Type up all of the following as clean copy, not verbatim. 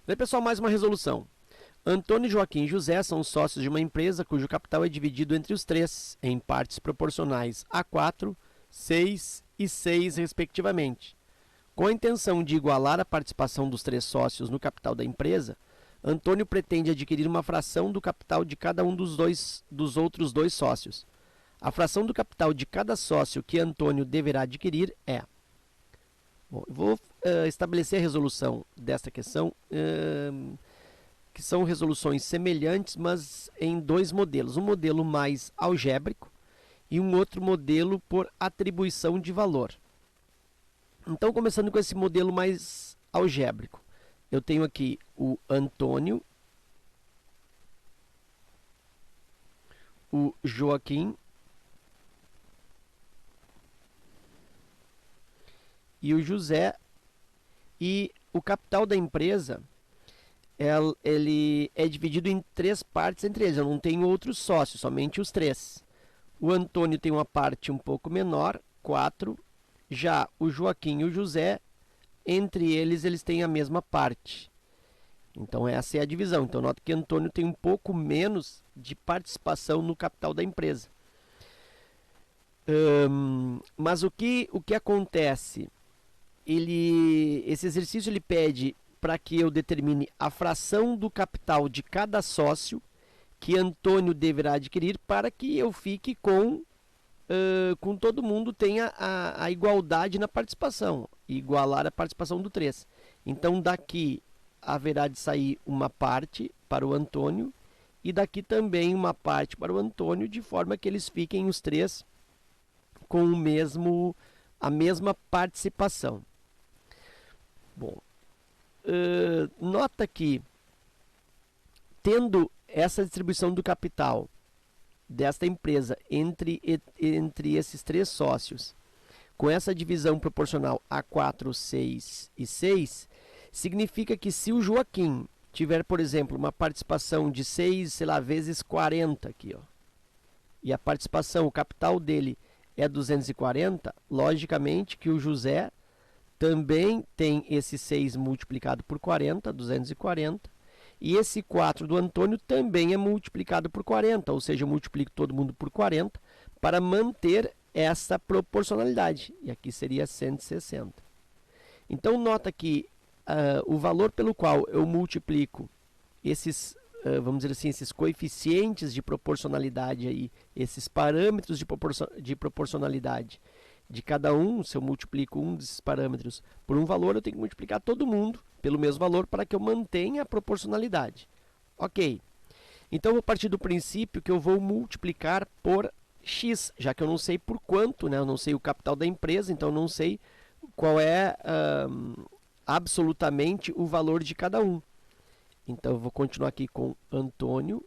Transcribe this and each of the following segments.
Daí, pessoal, mais uma resolução. Antônio, Joaquim e José são sócios de uma empresa cujo capital é dividido entre os três, em partes proporcionais a 4, 6 e 6, respectivamente. Com a intenção de igualar a participação dos três sócios no capital da empresa, Antônio pretende adquirir uma fração do capital de cada um dos outros dois sócios. A fração do capital de cada sócio que Antônio deverá adquirir é... Bom, eu vou estabelecer a resolução desta questão, que são resoluções semelhantes, mas em dois modelos. Um modelo mais algébrico e um outro modelo por atribuição de valor. Então, começando com esse modelo mais algébrico, eu tenho aqui o Antônio, o Joaquim e o José, e o capital da empresa ele é dividido em três partes entre eles. Eu não tenho outros sócios, somente os três. O Antônio tem uma parte um pouco menor, 4. Já o Joaquim e o José, entre eles têm a mesma parte. Então essa é a divisão. Então nota que Antônio tem um pouco menos de participação no capital da empresa. Mas o que acontece? Esse exercício ele pede para que eu determine a fração do capital de cada sócio que Antônio deverá adquirir para que eu fique com todo mundo tenha a igualdade na participação, igualar a participação do 3. Então daqui haverá de sair uma parte para o Antônio e daqui também uma parte para o Antônio, de forma que eles fiquem os três com a mesma participação. Bom, nota que, tendo essa distribuição do capital desta empresa entre esses três sócios, com essa divisão proporcional a 4, 6 e 6, significa que se o Joaquim tiver, por exemplo, uma participação de 6, sei lá, vezes 40 aqui, ó, e a participação, o capital dele é 240, logicamente que o José também tem esse 6 multiplicado por 40, 240, e esse 4 do Antônio também é multiplicado por 40, ou seja, eu multiplico todo mundo por 40 para manter essa proporcionalidade, e aqui seria 160. Então nota que o valor pelo qual eu multiplico esses, vamos dizer assim, esses coeficientes de proporcionalidade aí, esses parâmetros de proporcionalidade de cada um, se eu multiplico um desses parâmetros por um valor, eu tenho que multiplicar todo mundo pelo mesmo valor para que eu mantenha a proporcionalidade. Ok. Então, eu vou partir do princípio que eu vou multiplicar por x, já que eu não sei por quanto, né? Eu não sei o capital da empresa, então eu não sei qual é absolutamente o valor de cada um. Então, eu vou continuar aqui com Antônio,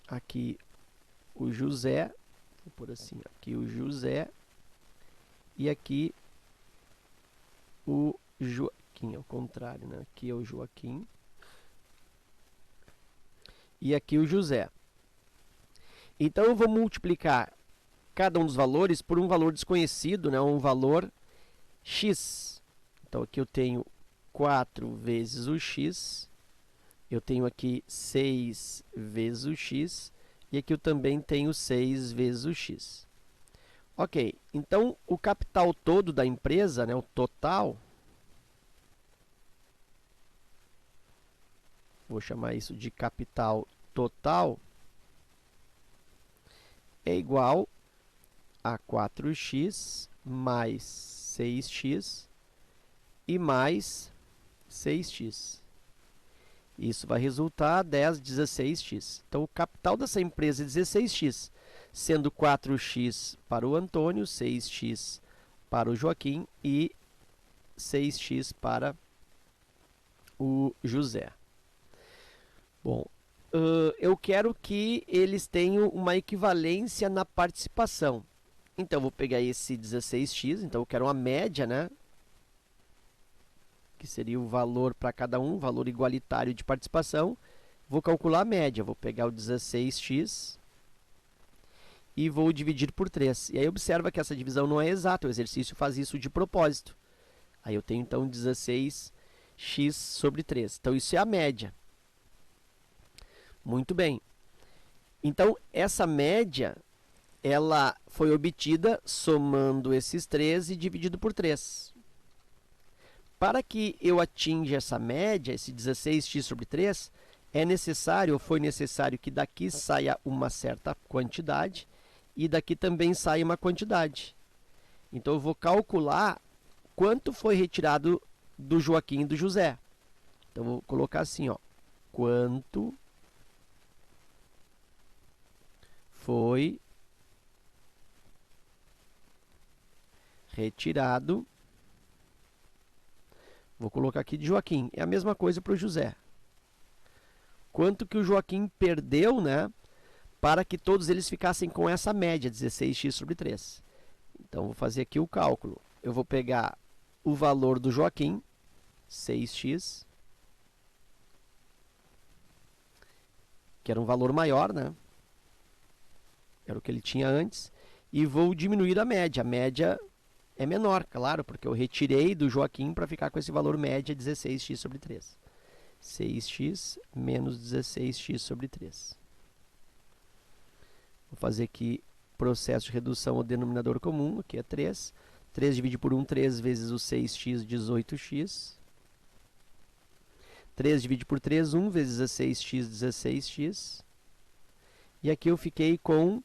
aqui o José, vou pôr assim, aqui o José e aqui o Joaquim, ao contrário, né? Aqui é o Joaquim e aqui o José. Então eu vou multiplicar cada um dos valores por um valor desconhecido, né? Um valor x. Então aqui eu tenho 4 vezes o x, eu tenho aqui 6 vezes o x, e aqui eu também tenho 6 vezes o x. Ok, então o capital todo da empresa, né, o total, vou chamar isso de capital total, é igual a 4x mais 6x e mais 6x. Isso vai resultar 16x. Então, o capital dessa empresa é 16x, sendo 4x para o Antônio, 6x para o Joaquim e 6x para o José. Bom, eu quero que eles tenham uma equivalência na participação. Então, eu vou pegar esse 16x, então eu quero uma média, né? Que seria o valor para cada um, valor igualitário de participação. Vou calcular a média, vou pegar o 16x e vou dividir por 3. E aí observa que essa divisão não é exata, o exercício faz isso de propósito. Aí eu tenho então 16x x sobre 3. Então, isso é a média. Muito bem. Então, essa média, ela foi obtida somando esses 3 e dividido por 3. Para que eu atinja essa média, esse 16x sobre 3, é necessário, ou foi necessário, que daqui saia uma certa quantidade e daqui também saia uma quantidade. Então, eu vou calcular quanto foi retirado do Joaquim e do José. Então, vou colocar assim, ó, quanto foi retirado, vou colocar aqui de Joaquim, é a mesma coisa para o José. Quanto que o Joaquim perdeu, né, para que todos eles ficassem com essa média, 16x sobre 3. Então, vou fazer aqui o cálculo. Eu vou pegar o valor do Joaquim, 6x, que era um valor maior, né? Era o que ele tinha antes, e vou diminuir a média. A média é menor, claro, porque eu retirei do Joaquim para ficar com esse valor média, 16x sobre 3. 6x menos 16x sobre 3. Vou fazer aqui processo de redução ao denominador comum, aqui é 3. 3 divide por 1, 3 vezes o 6x, 18x. 3 divide por 3, 1 vezes 16x, 16x. E aqui eu fiquei com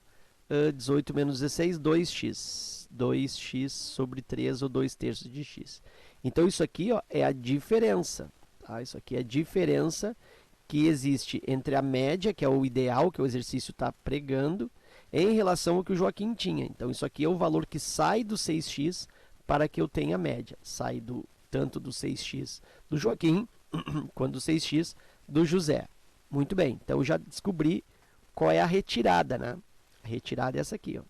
18 menos 16, 2x. 2x sobre 3, ou 2/3 de x. Então, isso aqui, ó, é a diferença. Tá? Isso aqui é a diferença que existe entre a média, que é o ideal que o exercício está pregando, em relação ao que o Joaquim tinha. Então, isso aqui é o valor que sai do 6x para que eu tenha a média. Sai tanto do 6x do Joaquim, quanto do 6x do José. Muito bem, então eu já descobri qual é a retirada, né? A retirada é essa aqui, ó.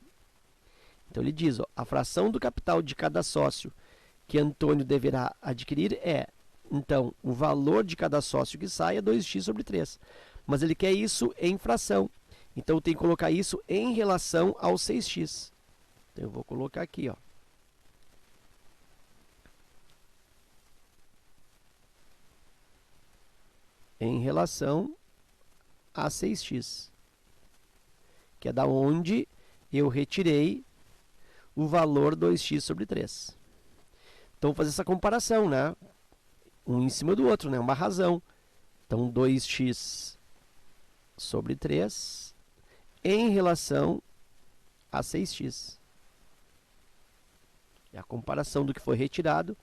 Então, ele diz, ó, a fração do capital de cada sócio que Antônio deverá adquirir é, então, o valor de cada sócio que sai é 2x sobre 3. Mas ele quer isso em fração. Então, eu tenho que colocar isso em relação ao 6x. Então, eu vou colocar aqui, ó. Em relação a 6x. Que é da onde eu retirei o valor 2x sobre 3. Então, vou fazer essa comparação, né? Um em cima do outro, né? Uma razão. Então, 2x sobre 3 em relação a 6x. É a comparação do que foi retirado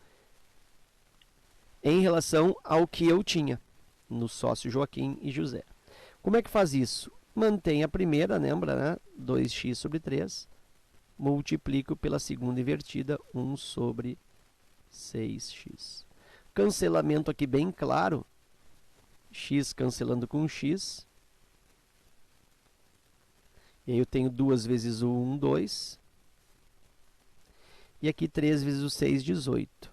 em relação ao que eu tinha no sócio Joaquim e José. Como é que faz isso? Mantém a primeira, lembra, né? 2x sobre 3. Multiplico pela segunda invertida, 1 sobre 6x. Cancelamento aqui bem claro. X cancelando com x. E aí eu tenho 2 vezes o 1, 2. E aqui 3 vezes o 6, 18.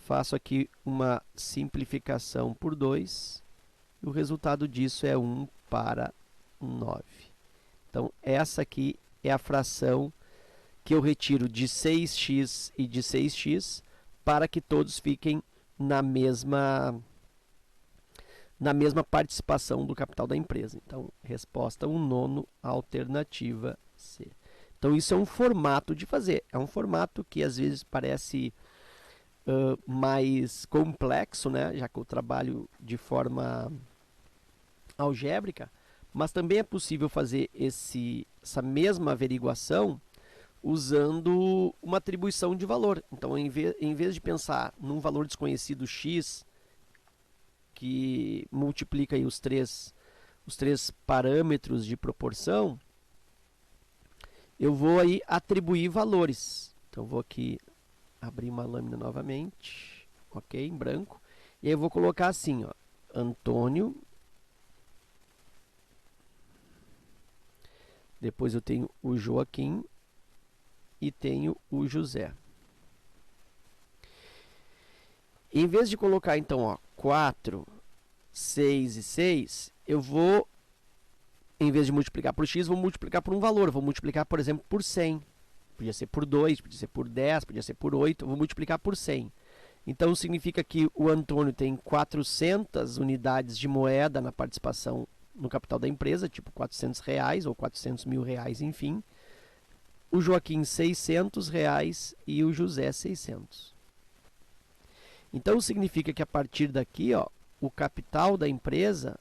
Faço aqui uma simplificação por 2. E o resultado disso é 1 para 9. Então, essa aqui é a fração que eu retiro de 6x e de 6x para que todos fiquem na mesma participação do capital da empresa. Então, resposta 1/9, alternativa C. Então, isso é um formato de fazer. É um formato que, às vezes, parece mais complexo, né? Já que eu trabalho de forma algébrica, mas também é possível fazer essa mesma averiguação usando uma atribuição de valor. Então, em vez de pensar num valor desconhecido x, que multiplica aí os três parâmetros de proporção, eu vou aí atribuir valores. Então, vou aqui abrir uma lâmina novamente, ok, em branco, e aí eu vou colocar assim, ó, Antônio, depois eu tenho o Joaquim e tenho o José. Em vez de colocar, então, ó, 4, 6 e 6, eu vou, em vez de multiplicar por x, vou multiplicar por um valor. Vou multiplicar, por exemplo, por 100. Podia ser por 2, podia ser por 10, podia ser por 8. Eu vou multiplicar por 100. Então significa que o Antônio tem 400 unidades de moeda na participação no capital da empresa, tipo R$ 400 ou R$ 400.000, enfim. O Joaquim R$ 600 e o José 600. Então significa que a partir daqui, ó, o capital da empresa,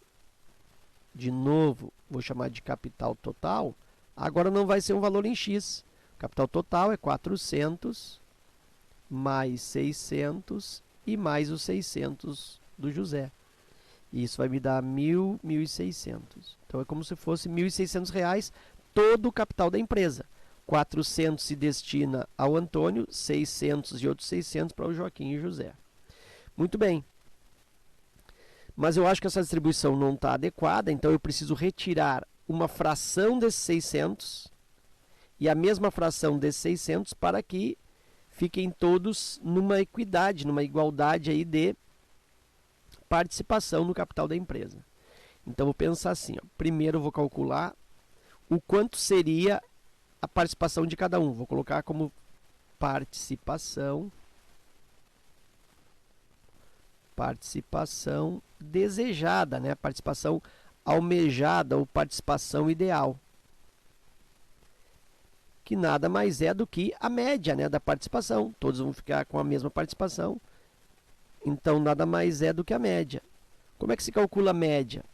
de novo, vou chamar de capital total, agora não vai ser um valor em X. O capital total é 400 mais 600 e mais os 600 do José. E isso vai me dar 1.600. Então é como se fosse R$ 1.600 todo o capital da empresa. 400 se destina ao Antônio, 600 e outros 600 para o Joaquim e o José. Muito bem. Mas eu acho que essa distribuição não está adequada, então eu preciso retirar uma fração desses 600 e a mesma fração desses 600 para que fiquem todos numa equidade, numa igualdade aí de participação no capital da empresa. Então, vou pensar assim, ó. Primeiro eu vou calcular o quanto seria a participação de cada um. Vou colocar como participação desejada, né? Participação almejada ou participação ideal. Que nada mais é do que a média, né, da participação. Todos vão ficar com a mesma participação. Então, nada mais é do que a média. Como é que se calcula a média?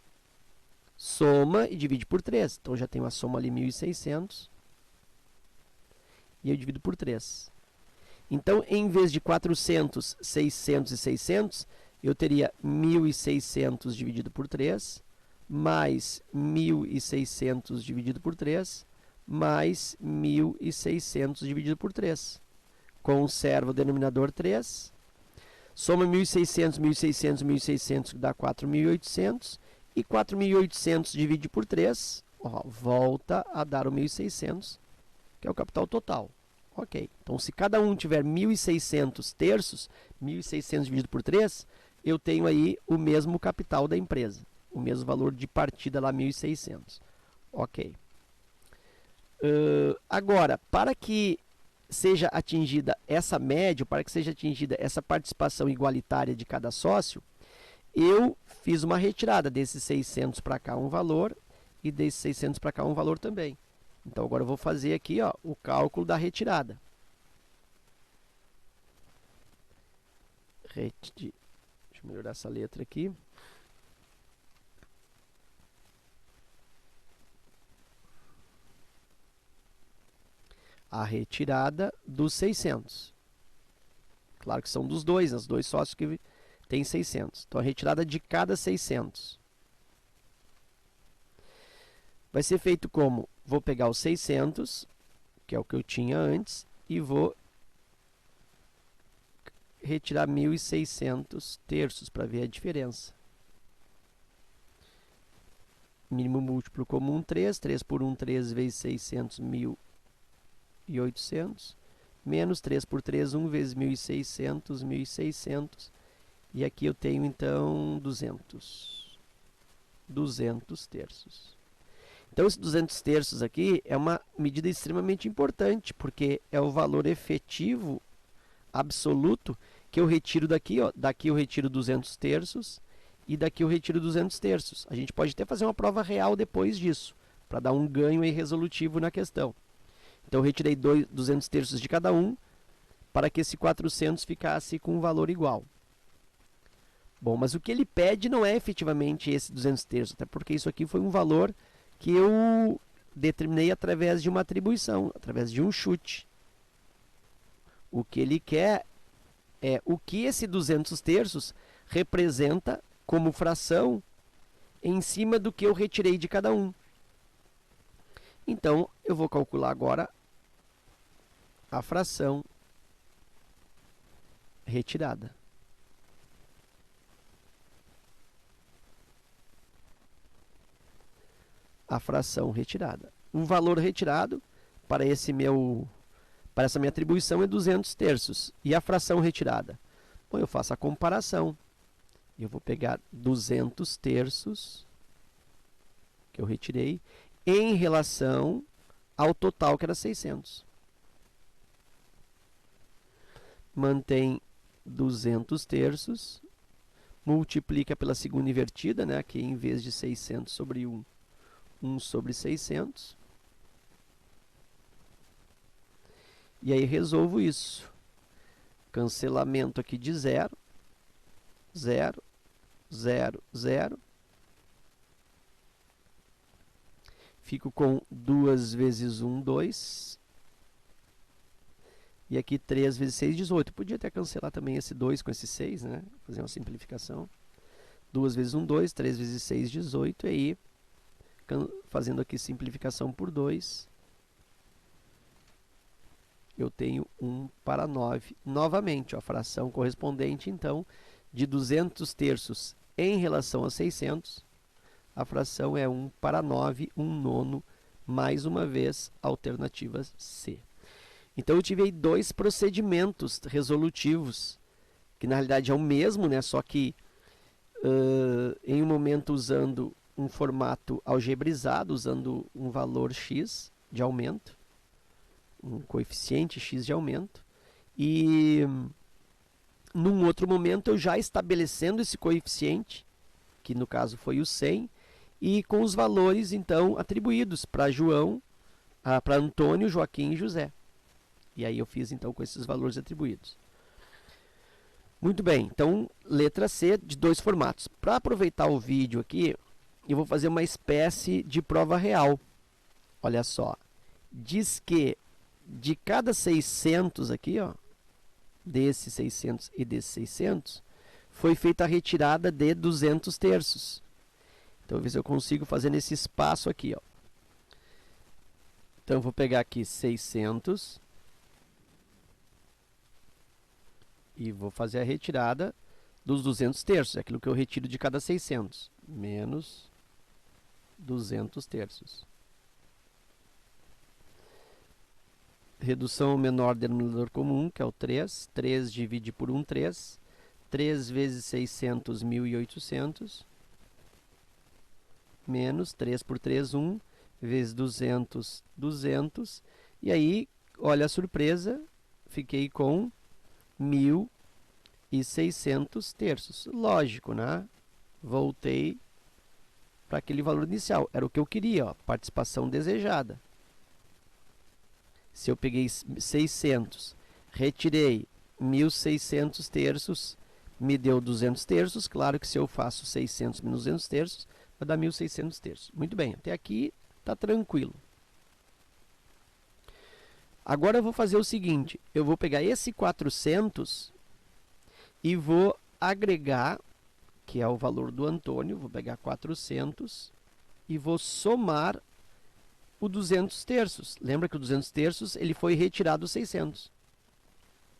Soma e divide por 3. Então, já tenho a soma ali 1.600. E eu divido por 3. Então, em vez de 400, 600 e 600, eu teria 1.600 dividido por 3, mais 1.600 dividido por 3, mais 1.600 dividido por 3. Conservo o denominador 3. Soma 1.600, 1.600, 1.600, que dá 4.800. E 4.800 divide por 3, ó, volta a dar o 1.600, que é o capital total. Ok, então se cada um tiver 1.600 terços, 1.600 dividido por 3, eu tenho aí o mesmo capital da empresa. O mesmo valor de partida lá, 1.600. Ok. Agora, para que seja atingida essa média, para que seja atingida essa participação igualitária de cada sócio, eu fiz uma retirada desses 600 para cá um valor e desses 600 para cá um valor também. Então, agora eu vou fazer aqui, ó, o cálculo da retirada. Deixa eu melhorar essa letra aqui. A retirada dos 600. Claro que são dos dois, os dois sócios que têm 600. Então, a retirada de cada 600. Vai ser feito como? Vou pegar os 600, que é o que eu tinha antes, e vou retirar 1.600 terços para ver a diferença. Mínimo múltiplo comum 3, 3 por 1, 3 vezes 600, 1.800, menos 3 por 3, 1 vezes 1.600, 1.600, e aqui eu tenho então 200 terços. Então, esses 200 terços aqui é uma medida extremamente importante, porque é o valor efetivo absoluto que eu retiro daqui. Ó. Daqui eu retiro 200 terços e daqui eu retiro 200 terços. A gente pode até fazer uma prova real depois disso, para dar um ganho aí resolutivo na questão. Então, eu retirei 200 terços de cada um, para que esse 400 ficasse com um valor igual. Bom, mas o que ele pede não é efetivamente esse 200 terços, até porque isso aqui foi um valor que eu determinei através de uma atribuição, através de um chute. O que ele quer é o que esse 200 terços representa como fração em cima do que eu retirei de cada um. Então, eu vou calcular agora a fração retirada. A fração retirada. O valor retirado para essa minha atribuição é 200 terços. E a fração retirada? Bom, eu faço a comparação. Eu vou pegar 200 terços que eu retirei em relação ao total, que era 600. Mantém 200 terços, multiplica pela segunda invertida, né? Aqui em vez de 600 sobre 1, 1 sobre 600. E aí resolvo isso. Cancelamento aqui de 0, 0, 0, 0. Fico com 2 vezes 1, 2. E aqui 3 vezes 6, 18. Podia até cancelar também esse 2 com esse 6, né? Fazer uma simplificação. 2 vezes 1, 2. 3 vezes 6, 18. E aí, fazendo aqui simplificação por 2, eu tenho 1 para 9. Novamente, a fração correspondente, então, de 200 terços em relação a 600. A fração é 1 para 9, 1 nono, mais uma vez, alternativa C. Então, eu tive aí 2 procedimentos resolutivos, que na realidade é o mesmo, né? Só que em um momento usando um formato algebrizado, usando um valor x de aumento, um coeficiente x de aumento, e num outro momento eu já estabelecendo esse coeficiente, que no caso foi o 100, e com os valores então atribuídos para João, para Antônio, Joaquim e José. E aí eu fiz então com esses valores atribuídos. Muito bem, então letra C de 2 formatos. Para aproveitar o vídeo aqui, eu vou fazer uma espécie de prova real. Olha só, diz que de cada 600 aqui, ó, desses 600 e desses 600, foi feita a retirada de 200 terços. Então, vou ver se eu consigo fazer nesse espaço aqui, ó. Então, eu vou pegar aqui 600 e vou fazer a retirada dos 200 terços, é aquilo que eu retiro de cada 600, menos 200 terços. Redução ao menor denominador comum, que é o 3. 3 divide por 1, 3. 3 vezes 600, 1.800. Menos 3 por 3, 1. Vezes 200, 200. E aí, olha a surpresa, fiquei com 1.600 terços. Lógico, né? Voltei para aquele valor inicial. Era o que eu queria, ó, participação desejada. Se eu peguei 600, retirei 1.600 terços, me deu 200 terços. Claro que se eu faço 600 menos 200 terços, vai dar 1.600 terços. Muito bem, até aqui está tranquilo. Agora eu vou fazer o seguinte, eu vou pegar esse 400 e vou agregar, que é o valor do Antônio, vou pegar 400 e vou somar o 200 terços. Lembra que o 200 terços ele foi retirado dos 600.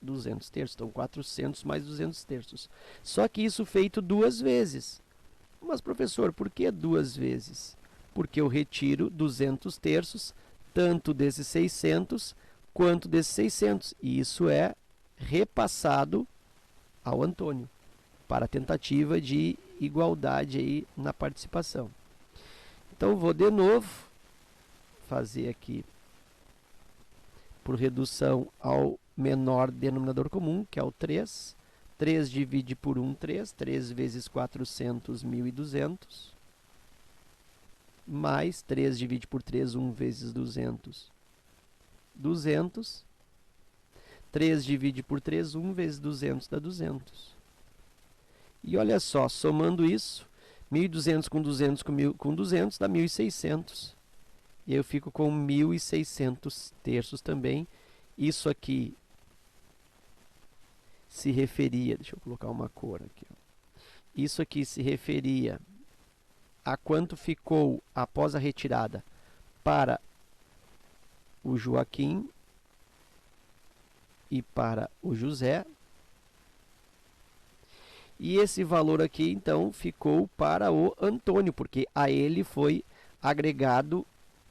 200 terços, então 400 mais 200 terços. Só que isso feito 2 vezes. Mas, professor, por que 2 vezes? Porque eu retiro 200 terços, tanto desses 600 quanto desses 600. E isso é repassado ao Antônio, para a tentativa de igualdade aí na participação. Então, vou de novo fazer aqui por redução ao menor denominador comum, que é o 3. 3 divide por 1, 3. 3 vezes 400, 1.200. Mais 3 divide por 3, 1 vezes 200, 200. 3 divide por 3, 1 vezes 200 dá 200. E olha só, somando isso, 1.200 com 200 com 200 dá 1.600. E eu fico com 1.600 terços também. Isso aqui se referia, deixa eu colocar uma cor aqui, ó. Isso aqui se referia a quanto ficou após a retirada para o Joaquim e para o José. E esse valor aqui, então, ficou para o Antônio, porque a ele foi agregado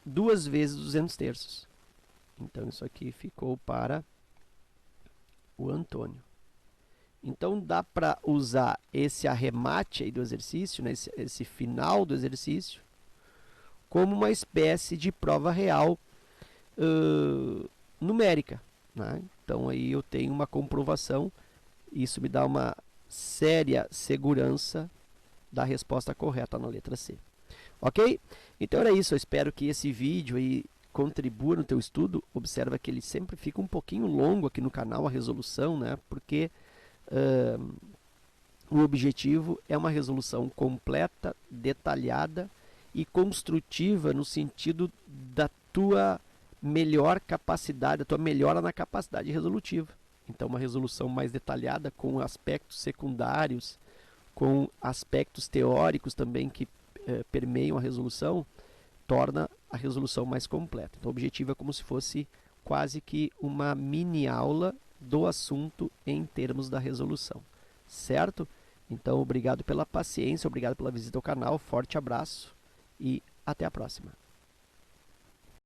2 vezes 200 terços. Então, isso aqui ficou para o Antônio. Então, dá para usar esse arremate aí do exercício, né, esse final do exercício, como uma espécie de prova real numérica, né? Então, aí eu tenho uma comprovação isso me dá uma séria segurança da resposta correta na letra C. Ok? Então era isso, eu espero que esse vídeo aí contribua no teu estudo. Observa que ele sempre fica um pouquinho longo aqui no canal, a resolução, né? Porque o objetivo é uma resolução completa, detalhada e construtiva no sentido da tua melhor capacidade, da tua melhora na capacidade resolutiva. Então, uma resolução mais detalhada, com aspectos secundários, com aspectos teóricos também que permeiam a resolução, torna a resolução mais completa. Então, o objetivo é como se fosse quase que uma mini aula do assunto em termos da resolução, certo? Então, obrigado pela paciência, obrigado pela visita ao canal, forte abraço e até a próxima.